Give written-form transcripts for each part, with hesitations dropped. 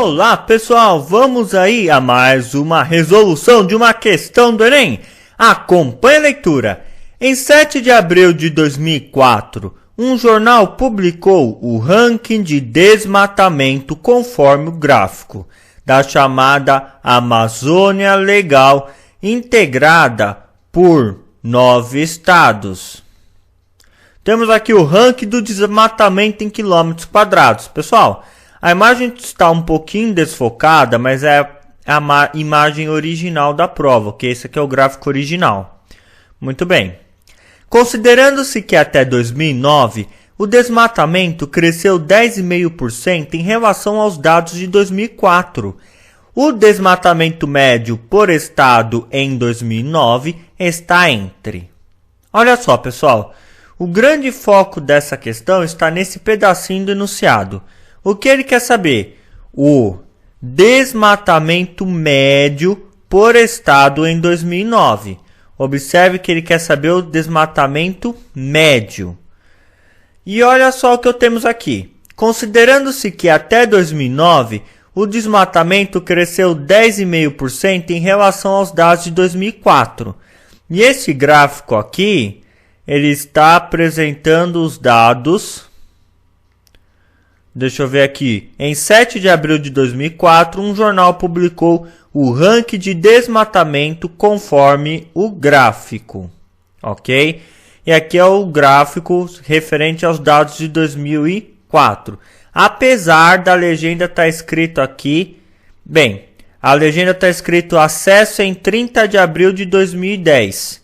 Olá pessoal, vamos aí a mais uma resolução de uma questão do Enem. Acompanhe a leitura. Em 7 de abril de 2004, um jornal publicou o ranking de desmatamento conforme o gráfico da chamada Amazônia Legal, integrada por 9 estados. Temos aqui o ranking do desmatamento em quilômetros quadrados. Pessoal, a imagem está um pouquinho desfocada, mas é a imagem original da prova, ok? Esse aqui é o gráfico original. Muito bem. Considerando-se que até 2009, o desmatamento cresceu 10,5% em relação aos dados de 2004. O desmatamento médio por estado em 2009 está entre... Olha só, pessoal. O grande foco dessa questão está nesse pedacinho do enunciado. O que ele quer saber? O desmatamento médio por estado em 2009. Observe que ele quer saber o desmatamento médio. E olha só o que temos aqui. Considerando-se que até 2009, o desmatamento cresceu 10,5% em relação aos dados de 2004. E esse gráfico aqui, ele está apresentando os dados... Deixa eu ver aqui. Em 7 de abril de 2004, um jornal publicou o ranking de desmatamento conforme o gráfico. Ok? E aqui é o gráfico referente aos dados de 2004. Apesar da legenda estar escrito aqui... Bem, a legenda está escrito acesso em 30 de abril de 2010.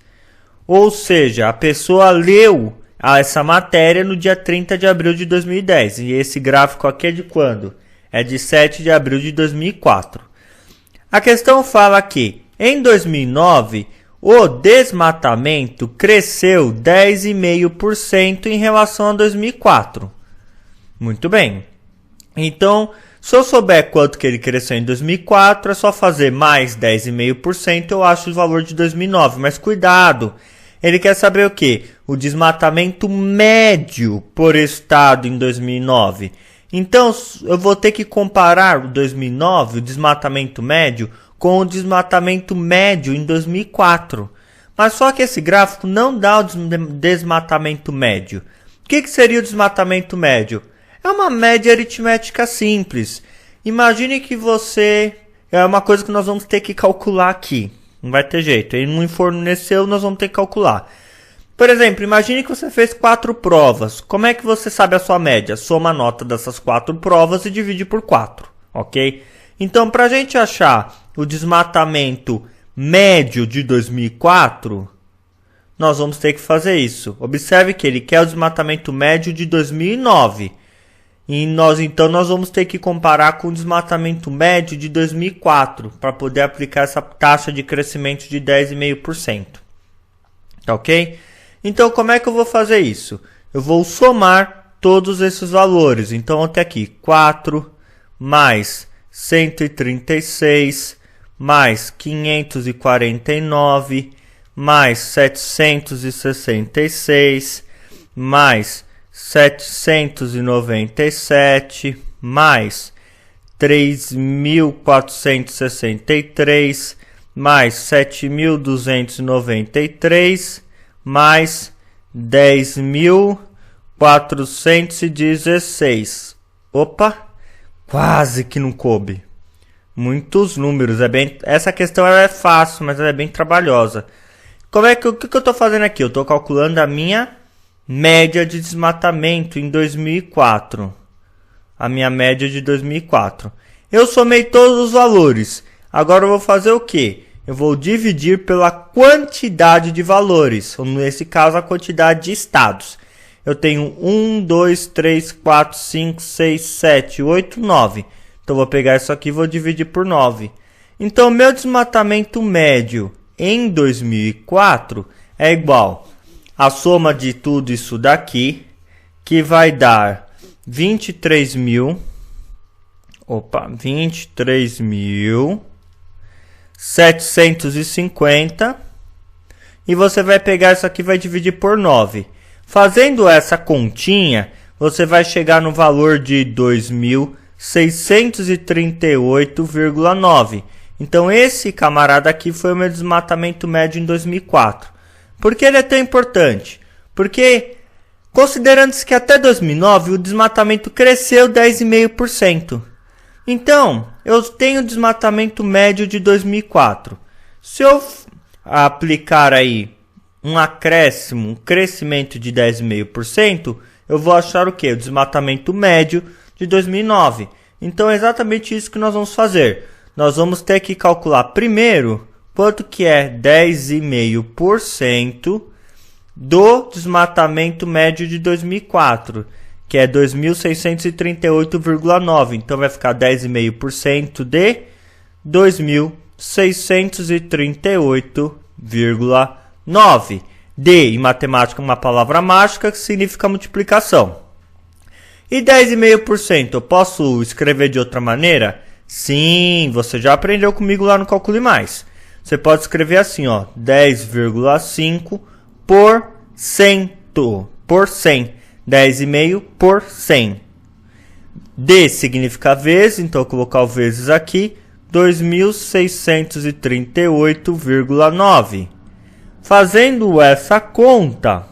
Ou seja, a pessoa leu essa matéria no dia 30 de abril de 2010. E esse gráfico aqui é de quando? É de 7 de abril de 2004. A questão fala que, em 2009, o desmatamento cresceu 10,5% em relação a 2004. Muito bem. Então, se eu souber quanto que ele cresceu em 2004, é só fazer mais 10,5%, eu acho o valor de 2009. Mas cuidado! Ele quer saber o quê? O desmatamento médio por estado em 2009. Então, eu vou ter que comparar o 2009, o desmatamento médio, com o desmatamento médio em 2004. Mas só que esse gráfico não dá o desmatamento médio. O que seria o desmatamento médio? É uma média aritmética simples. Imagine que você... É uma coisa que nós vamos ter que calcular aqui. Não vai ter jeito. Ele não forneceu, nós vamos ter que calcular. Por exemplo, imagine que você fez 4 provas. Como é que você sabe a sua média? Soma a nota dessas 4 provas e divide por 4. Ok? Então, para a gente achar o desmatamento médio de 2004, nós vamos ter que fazer isso. Observe que ele quer o desmatamento médio de 2009. E então nós vamos ter que comparar com o desmatamento médio de 2004 para poder aplicar essa taxa de crescimento de 10,5%. Tá ok? Então como é que eu vou fazer isso? Eu vou somar todos esses valores. Então até aqui 4 mais 136 mais 549 mais 766 mais 797 mais 3.463 mais 7.293 mais 10.416. Opa, quase que não coube. Muitos números. Essa questão é fácil, mas ela é bem trabalhosa. O que eu estou fazendo aqui? Eu estou calculando a minha média de desmatamento em 2004. A minha média de 2004. Eu somei todos os valores. Agora eu vou fazer o quê? Eu vou dividir pela quantidade de valores. Ou nesse caso, a quantidade de estados. Eu tenho 1, 2, 3, 4, 5, 6, 7, 8, 9. Então eu vou pegar isso aqui e vou dividir por 9. Então meu desmatamento médio em 2004 é igual a soma de tudo isso daqui, que vai dar 23.750, e você vai pegar isso aqui e vai dividir por 9. Fazendo essa continha, você vai chegar no valor de 2.700 2.638,9. Então esse camarada aqui foi o meu desmatamento médio em 2004. Por que ele é tão importante? Porque considerando-se que até 2009 o desmatamento cresceu 10,5%. Então, eu tenho o desmatamento médio de 2004. Se eu aplicar aí um acréscimo, um crescimento de 10,5%, eu vou achar o quê? O desmatamento médio de 2009. Então, é exatamente isso que nós vamos fazer. Nós vamos ter que calcular primeiro quanto que é 10,5% do desmatamento médio de 2004, que é 2.638,9. Então vai ficar 10,5% de 2.638,9. D em matemática é uma palavra mágica que significa multiplicação. E 10,5% eu posso escrever de outra maneira? Sim, você já aprendeu comigo lá no Calcule Mais. Você pode escrever assim, ó, 10,5 por 100, por 100, 10,5 por 100. D significa vezes, então eu vou colocar o vezes aqui, 2.638,9. Fazendo essa conta,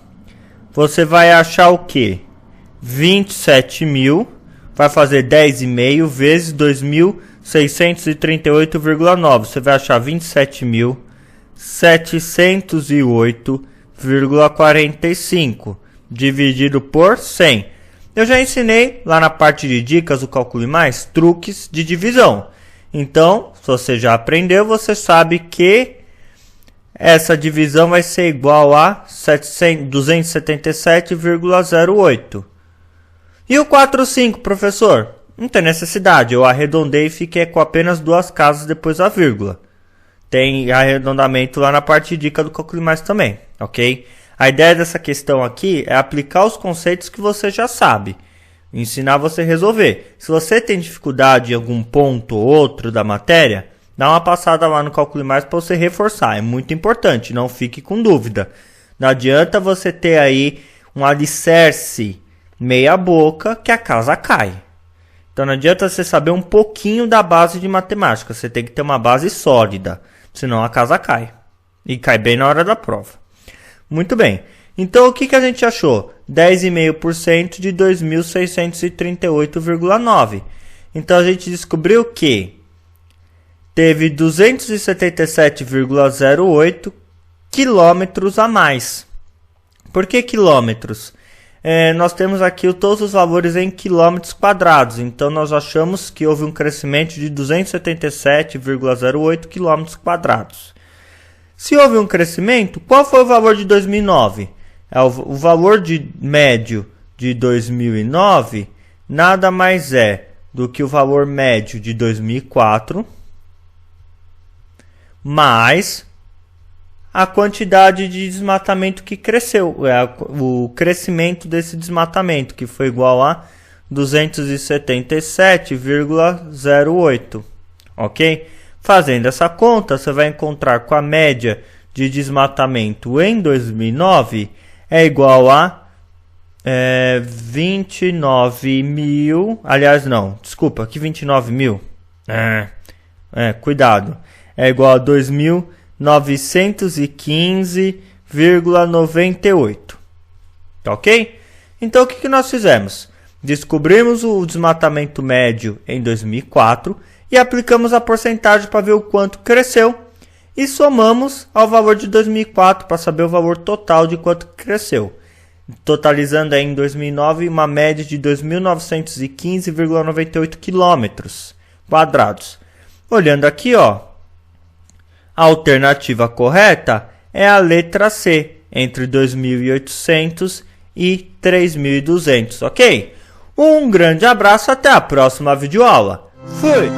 você vai achar o quê? 27.000, vai fazer 10,5 vezes 2.638,9. Você vai achar 27.708,45 dividido por 100. Eu já ensinei lá na parte de dicas do Calcule Mais truques de divisão. Então, se você já aprendeu, você sabe que essa divisão vai ser igual a 277,08. E o 4,5, professor? Não tem necessidade, eu arredondei e fiquei com apenas duas casas depois da vírgula. Tem arredondamento lá na parte de dica do Calcule Mais também, ok? A ideia dessa questão aqui é aplicar os conceitos que você já sabe, ensinar você a resolver. Se você tem dificuldade em algum ponto ou outro da matéria, dá uma passada lá no Calcule Mais para você reforçar, é muito importante, não fique com dúvida. Não adianta você ter aí um alicerce meia boca que a casa cai. Então não adianta você saber um pouquinho da base de matemática, você tem que ter uma base sólida, senão a casa cai. E cai bem na hora da prova. Muito bem, então o que a gente achou? 10,5% de 2.638,9. Então a gente descobriu que teve 277,08 quilômetros a mais. Por que quilômetros? Nós temos aqui todos os valores em quilômetros quadrados, então nós achamos que houve um crescimento de 277,08 quilômetros quadrados. Se houve um crescimento, qual foi o valor de 2009? O valor médio de 2009 nada mais é do que o valor médio de 2004 mais a quantidade de desmatamento que cresceu, o crescimento desse desmatamento, que foi igual a 277,08, ok? Fazendo essa conta, você vai encontrar com a média de desmatamento em 2009 é igual a 29 mil, aliás não, desculpa, aqui 29 mil, cuidado, é igual a 2.915,98, ok? Então o que nós fizemos? Descobrimos o desmatamento médio em 2004 e aplicamos a porcentagem para ver o quanto cresceu e somamos ao valor de 2004 para saber o valor total de quanto cresceu, totalizando aí em 2009 uma média de 2.915,98 quilômetros quadrados. Olhando aqui, ó, a alternativa correta é a letra C, entre 2.800 e 3.200, ok? Um grande abraço, até a próxima videoaula. Fui!